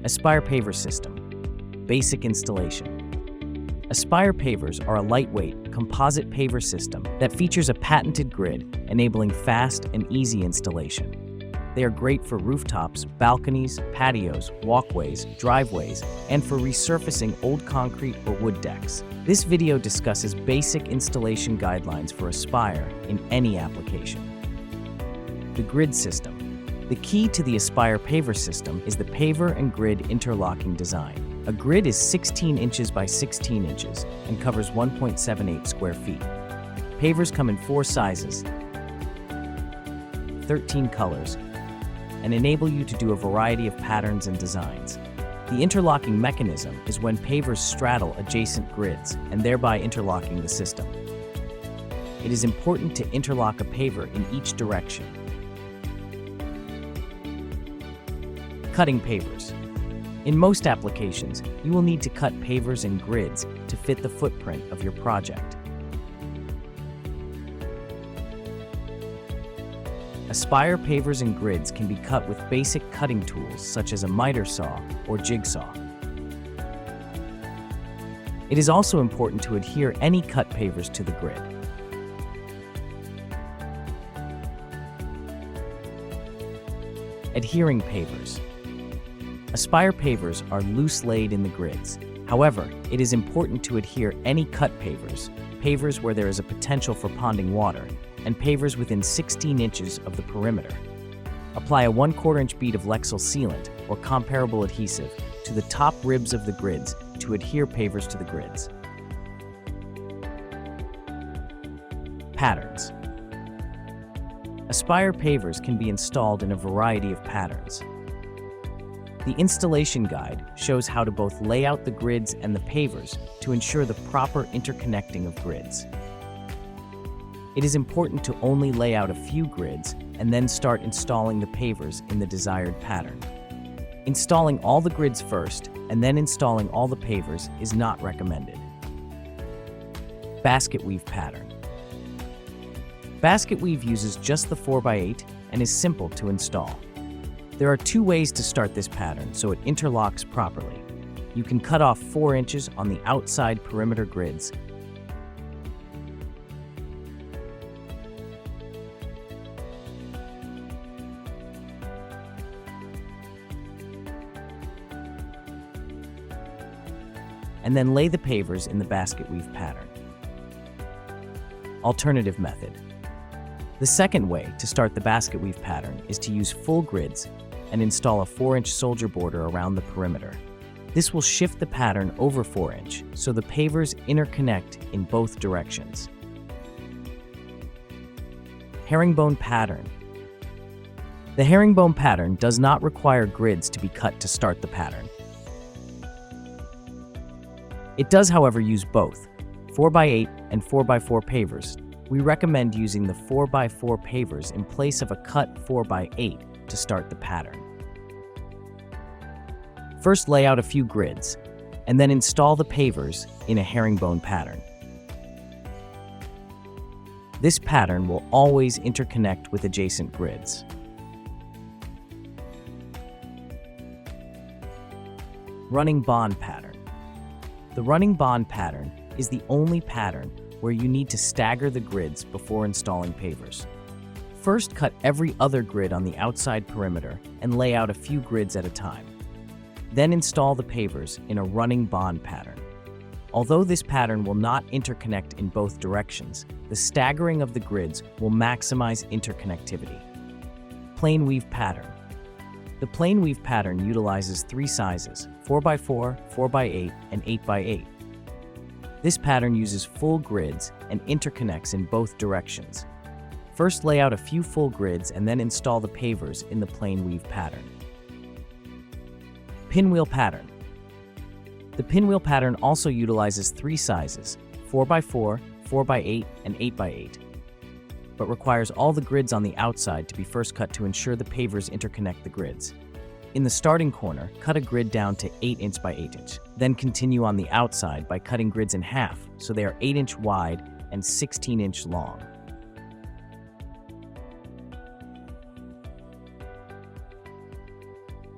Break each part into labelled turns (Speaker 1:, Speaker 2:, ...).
Speaker 1: Aspire Paver System. Basic installation. Aspire Pavers are a lightweight, composite paver system that features a patented grid, enabling fast and easy installation. They are great for rooftops, balconies, patios, walkways, driveways, and for resurfacing old concrete or wood decks. This video discusses basic installation guidelines for Aspire in any application. The grid system. The key to the Aspire Paver system is the paver and grid interlocking design. A grid is 16 inches by 16 inches and covers 1.78 square feet. Pavers come in 4 sizes, 13 colors, and enable you to do a variety of patterns and designs. The interlocking mechanism is when pavers straddle adjacent grids and thereby interlocking the system. It is important to interlock a paver in each direction. Cutting pavers. In most applications, you will need to cut pavers and grids to fit the footprint of your project. Aspire pavers and grids can be cut with basic cutting tools such as a miter saw or jigsaw. It is also important to adhere any cut pavers to the grid. Adhering pavers. Aspire pavers are loose laid in the grids. However, it is important to adhere any cut pavers, pavers where there is a potential for ponding water, and pavers within 16 inches of the perimeter. Apply a 1/4 inch bead of Lexel sealant or comparable adhesive to the top ribs of the grids to adhere pavers to the grids. Patterns. Aspire pavers can be installed in a variety of patterns. The installation guide shows how to both lay out the grids and the pavers to ensure the proper interconnecting of grids. It is important to only lay out a few grids and then start installing the pavers in the desired pattern. Installing all the grids first and then installing all the pavers is not recommended. Basket weave pattern. Basket weave uses just the 4x8 and is simple to install. There are 2 ways to start this pattern so it interlocks properly. You can cut off 4 inches on the outside perimeter grids and then lay the pavers in the basket weave pattern. Alternative method. The second way to start the basket weave pattern is to use full grids and install a 4-inch soldier border around the perimeter. This will shift the pattern over 4 inch so the pavers interconnect in both directions. Herringbone pattern. The herringbone pattern does not require grids to be cut to start the pattern. It does, however, use both 4x8 and 4x4 pavers. We recommend using the 4x4 pavers in place of a cut 4x8 to start the pattern. First, lay out a few grids, and then install the pavers in a herringbone pattern. This pattern will always interconnect with adjacent grids. Running bond pattern. The running bond pattern is the only pattern where you need to stagger the grids before installing pavers. First, cut every other grid on the outside perimeter and lay out a few grids at a time. Then install the pavers in a running bond pattern. Although this pattern will not interconnect in both directions, the staggering of the grids will maximize interconnectivity. Plane weave pattern. The plane weave pattern utilizes 3 sizes, 4x4, 4x8, and 8x8. This pattern uses full grids and interconnects in both directions. First, lay out a few full grids and then install the pavers in the plane weave pattern. Pinwheel pattern. The pinwheel pattern also utilizes 3 sizes, 4x4, 4x8, and 8x8, but requires all the grids on the outside to be first cut to ensure the pavers interconnect the grids. In the starting corner, cut a grid down to 8 inch by 8 inch. Then continue on the outside by cutting grids in half so they are 8 inch wide and 16 inch long.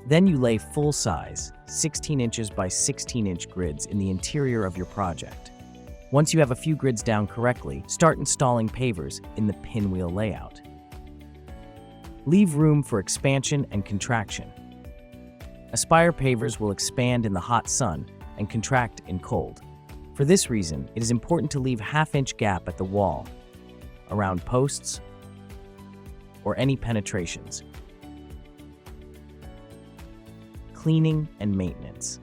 Speaker 1: Then you lay full-size, 16 inches by 16-inch grids in the interior of your project. Once you have a few grids down correctly, start installing pavers in the pinwheel layout. Leave room for expansion and contraction. Aspire pavers will expand in the hot sun and contract in cold. For this reason, it is important to leave half-inch gap at the wall, around posts, or any penetrations. Cleaning and maintenance.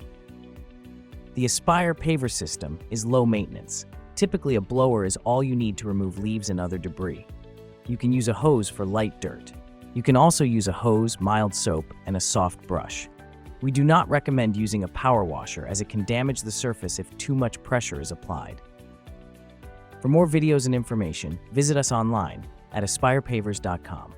Speaker 1: The Aspire Paver System is low maintenance. Typically, a blower is all you need to remove leaves and other debris. You can use a hose for light dirt. You can also use a hose, mild soap, and a soft brush. We do not recommend using a power washer as it can damage the surface if too much pressure is applied. For more videos and information, visit us online at aspirepavers.com.